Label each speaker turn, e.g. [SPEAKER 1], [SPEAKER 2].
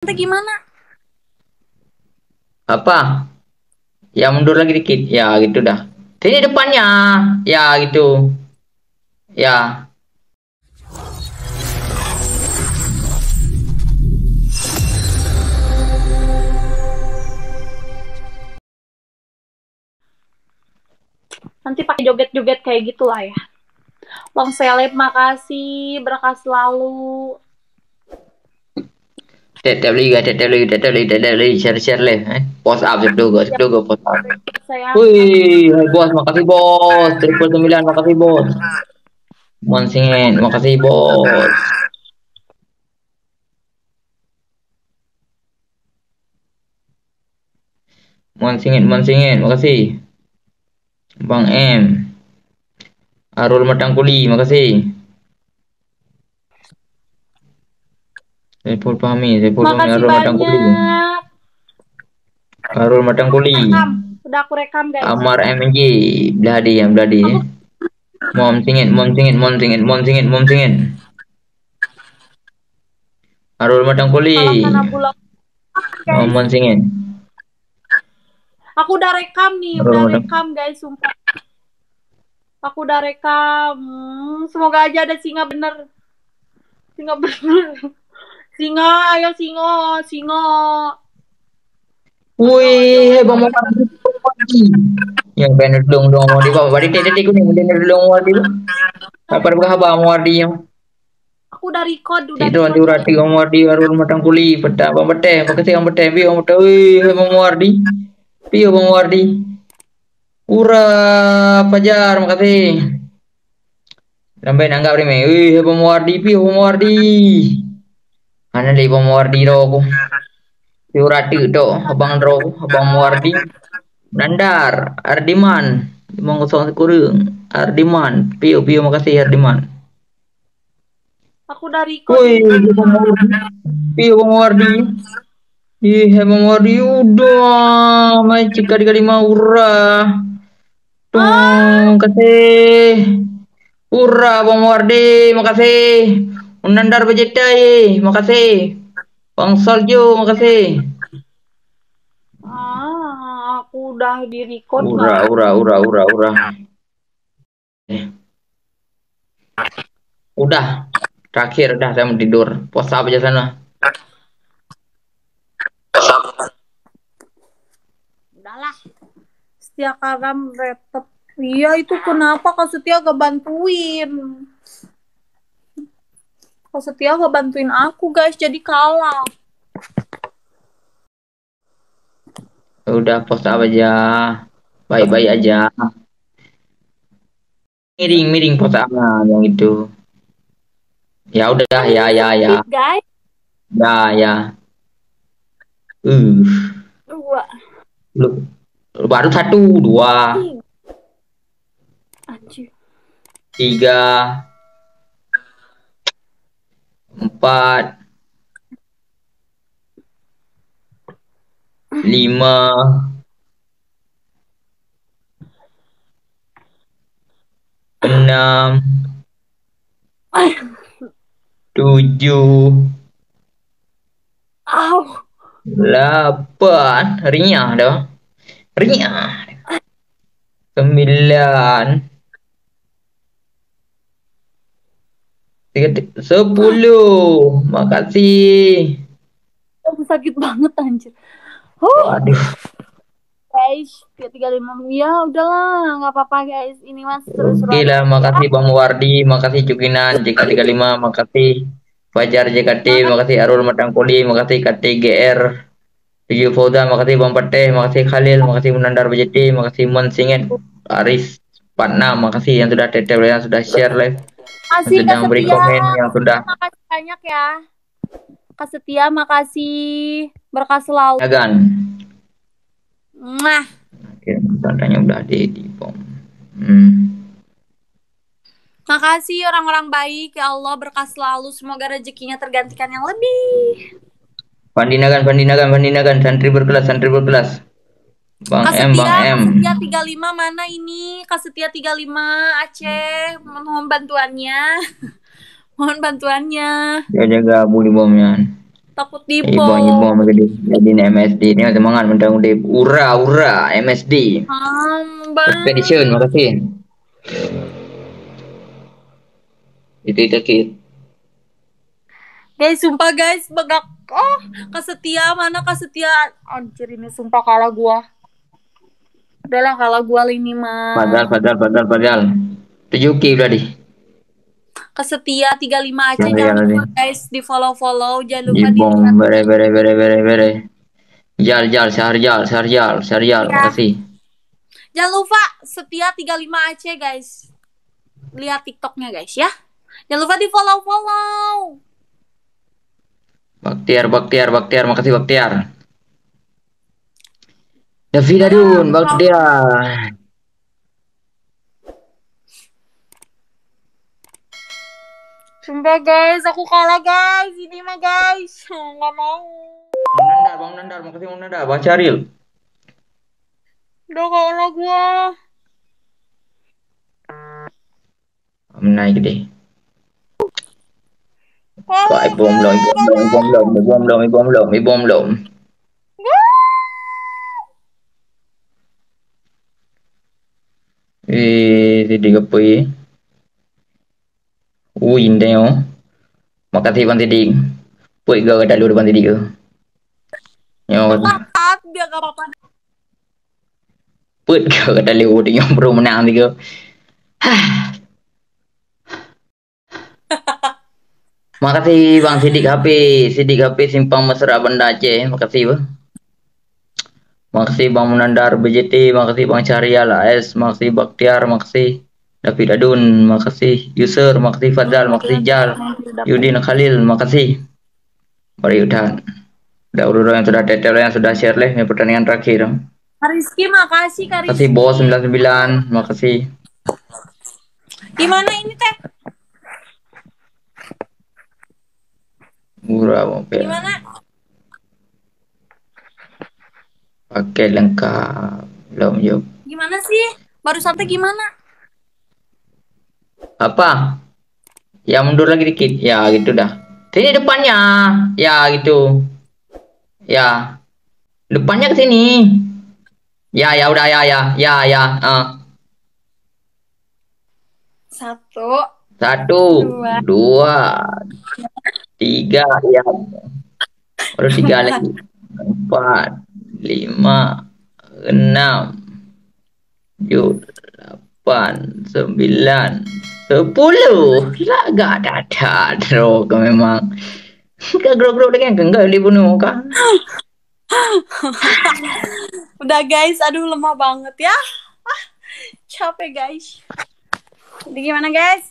[SPEAKER 1] Nanti gimana?
[SPEAKER 2] Apa? Ya mundur lagi dikit. Ya gitu dah. Sini depannya. Ya gitu. Ya.
[SPEAKER 1] Nanti pakai joget-joget kayak gitulah ya. Long seleb makasih, berkah selalu.
[SPEAKER 2] Tetap lagi, share leh. Post up,
[SPEAKER 1] Ya,
[SPEAKER 2] sip dulu, post up.
[SPEAKER 1] sayang.
[SPEAKER 2] Wih, hai bos, makasih bos. 999, makasih bos. Monsingin, makasih bos. Monsingin, makasih. Bang M. Arul Matangkuli, makasih. Saiful Fahmi,
[SPEAKER 1] Makasih
[SPEAKER 2] Arul Matangkuli.
[SPEAKER 1] banyak.
[SPEAKER 2] Arul Matangkuli.
[SPEAKER 1] Rekam. Udah aku rekam, guys.
[SPEAKER 2] Amar MJ, Bladi yang Bladi.
[SPEAKER 1] Aku
[SPEAKER 2] Mom singit. Arul Matangkuli.
[SPEAKER 1] kalau karena bulan, guys.
[SPEAKER 2] Mom singit.
[SPEAKER 1] Aku udah rekam nih,
[SPEAKER 2] Arul
[SPEAKER 1] udah
[SPEAKER 2] Matang.
[SPEAKER 1] rekam, guys. Sumpah. Aku udah rekam. Semoga aja ada singa bener. Singa bener. Singa, ayo singo, singo. Ayo, ayo,
[SPEAKER 2] Wih,
[SPEAKER 1] ayo,
[SPEAKER 2] Bang
[SPEAKER 1] ayo.
[SPEAKER 2] Mawar. Yang bener dong mau di bawah. Badi tete tiku nih, bener dong mau di bawah. Apa berkah mau di yang
[SPEAKER 1] Aku udah record,
[SPEAKER 2] itu anti urati mau di Arul Matangkuli. Peta bang bete, makasih bang bete, bi bang bete. Wih, Bang Wardi. Pio Bang Wardi. Ura Pajar, makasih. Sampai nanggap nih, wih, Bang Wardi, pio Bang Wardi. Mana di Bang Wardi aku. Diurati do, abang Wardi. Nandar, Ardiman, 501 kurung, Ardiman, pio makasih Ardiman.
[SPEAKER 1] Aku udah record
[SPEAKER 2] Woi,
[SPEAKER 1] nih.
[SPEAKER 2] Bang Wardi, pio Bang Wardi. Ih, Bang Wardi udah, mai cika di kali ura.
[SPEAKER 1] Ah,
[SPEAKER 2] Tung, kasih. Ura Bang Wardi, makasih. Nandar Bajetai, makasih. Bang Salju, makasih.
[SPEAKER 1] aku udah di record
[SPEAKER 2] Ura,
[SPEAKER 1] nggak?
[SPEAKER 2] ura, ura, ura, ura. Udah, terakhir udah saya mau tidur. Puasa apa aja sana?
[SPEAKER 1] Udahlah. Setia Karam retep. Iya itu kenapa Kak Setia gak bantuin? Kak Setia gak bantuin aku guys, jadi kalah.
[SPEAKER 2] Udah puasa apa aja. Baik-baik aja. Miring puasa apa yang itu. Ya udah,
[SPEAKER 1] Kan
[SPEAKER 2] ya,
[SPEAKER 1] ini
[SPEAKER 2] ya, ya.
[SPEAKER 1] sempit guys.
[SPEAKER 2] Ya, ya. Uh,
[SPEAKER 1] Dua.
[SPEAKER 2] lu, baru satu, dua,
[SPEAKER 1] Tiga. Anjir.
[SPEAKER 2] tiga, empat, lima, enam, tujuh,
[SPEAKER 1] Au.
[SPEAKER 2] delapan, rinyah dong, rinyah, sembilan, sepuluh, makasih.
[SPEAKER 1] Sakit banget anjir. Huh.
[SPEAKER 2] Waduh,
[SPEAKER 1] Guys, 335. Ya udahlah, nggak apa-apa guys. Ini mas seru-seru
[SPEAKER 2] oke
[SPEAKER 1] aja.
[SPEAKER 2] lah, makasih Bang Wardi, makasih Cukinan, JK35, makasih Fajar JKT,
[SPEAKER 1] Makasih.
[SPEAKER 2] makasih Arul Matangkuli, makasih KTGR, Tujuh Fauda, makasih Bang Pateh, makasih Khalil, makasih Munandar BJT, makasih Mon Singit, Aris, Patna, makasih yang sudah tetep, yang sudah share live, yang
[SPEAKER 1] Makasih
[SPEAKER 2] sudah
[SPEAKER 1] Kak
[SPEAKER 2] beri
[SPEAKER 1] Setia.
[SPEAKER 2] komen, yang
[SPEAKER 1] Kak
[SPEAKER 2] sudah
[SPEAKER 1] Setia makasih banyak ya. Kak Setia makasih. Berkah selalu.
[SPEAKER 2] jagan.
[SPEAKER 1] Mwah.
[SPEAKER 2] Oke, tandanya udah di pom. Hmm.
[SPEAKER 1] Makasih orang-orang baik. Ya Allah berkah selalu. Semoga rezekinya tergantikan yang lebih.
[SPEAKER 2] Pandinagan, santri berkelas.
[SPEAKER 1] Kak Setia,
[SPEAKER 2] Bang
[SPEAKER 1] Kak
[SPEAKER 2] M.
[SPEAKER 1] Setia 35 mana ini? Kak Setia 35 Aceh. Mohon bantuannya. Mohon bantuannya.
[SPEAKER 2] Jaga bully bomnya.
[SPEAKER 1] Takut
[SPEAKER 2] Ibang
[SPEAKER 1] dibom.
[SPEAKER 2] jadi MSD ini semangat mendang di ura ura MSD.
[SPEAKER 1] Bang.
[SPEAKER 2] Expedition makasih. Itu kit.
[SPEAKER 1] Guys, sumpah guys, begak. Oh, Kasetia mana Kasetia? Anjir ini sumpah kalah gua. Udahlah kalah gua ini mah.
[SPEAKER 2] Padahal. 7K udah di.
[SPEAKER 1] Kesetia 35
[SPEAKER 2] Ya
[SPEAKER 1] Aceh,
[SPEAKER 2] ya
[SPEAKER 1] jangan
[SPEAKER 2] tadi.
[SPEAKER 1] lupa guys di follow jangan lupa
[SPEAKER 2] Ibong
[SPEAKER 1] dilihat.
[SPEAKER 2] bere. Syahrial,
[SPEAKER 1] Ya,
[SPEAKER 2] makasih.
[SPEAKER 1] jangan lupa Setia 35 Aceh guys, lihat TikToknya guys ya, jangan lupa di follow.
[SPEAKER 2] Baktiar, makasih Baktiar. David
[SPEAKER 1] Ah,
[SPEAKER 2] Adun, Baktiar.
[SPEAKER 1] sumpah guys aku kalah guys ini mah guys, nggak mau.
[SPEAKER 2] Bang Nandar, makasih Bang Nandar. Bang Syaril.
[SPEAKER 1] Udah kalah gua.
[SPEAKER 2] Naik deh. Pak,
[SPEAKER 1] Kalah
[SPEAKER 2] ibom belum,
[SPEAKER 1] guys,
[SPEAKER 2] ibom
[SPEAKER 1] nggak
[SPEAKER 2] belum, ibom
[SPEAKER 1] mau.
[SPEAKER 2] belum, ibom belum, ibom belum, ibom belum. Tidak apa ya? Indah yo. Makasih Bang Tidik. Puik gak ada lu Bang Tidik ke. Yo,
[SPEAKER 1] Tepat biar gak apa-apa.
[SPEAKER 2] puik gak ada lu yang baru menang tiga. Makasih Bang Sidik HP Simpang Mesra Banda Aceh. Makasih Bang. Makasih Bang Munandar BJT, makasih Bang Syarial AS, makasih Baktiar, makasih David Adun, makasih User, makasih Fadal, makasih Jal, Yudin Khalil, makasih. Mari udahan. Udah udah yang sudah detail yang sudah share leh ini pertandingan terakhir.
[SPEAKER 1] Rizky makasih Kak
[SPEAKER 2] Makasih Bos
[SPEAKER 1] Rizky.
[SPEAKER 2] 99, makasih.
[SPEAKER 1] Gimana ini teh?
[SPEAKER 2] Murah mobil.
[SPEAKER 1] Gimana?
[SPEAKER 2] Pakai lengkap. Belum yuk.
[SPEAKER 1] Gimana sih? Baru sampai gimana?
[SPEAKER 2] Apa? Ya mundur lagi dikit. Ya gitu dah. Sini depannya. Ya gitu. Ya. Depannya ke sini. Ya udah ya.
[SPEAKER 1] Satu,
[SPEAKER 2] Satu,
[SPEAKER 1] dua,
[SPEAKER 2] dua, tiga, ya. Baru tiga lagi. 4, 5, 6, 7, 8, 9, 10. Gila gak ada drog memang. Gak grog-grog dengan enggak dibunuh kan.
[SPEAKER 1] udah guys, aduh lemah banget ya. Capek guys. Jadi gimana guys?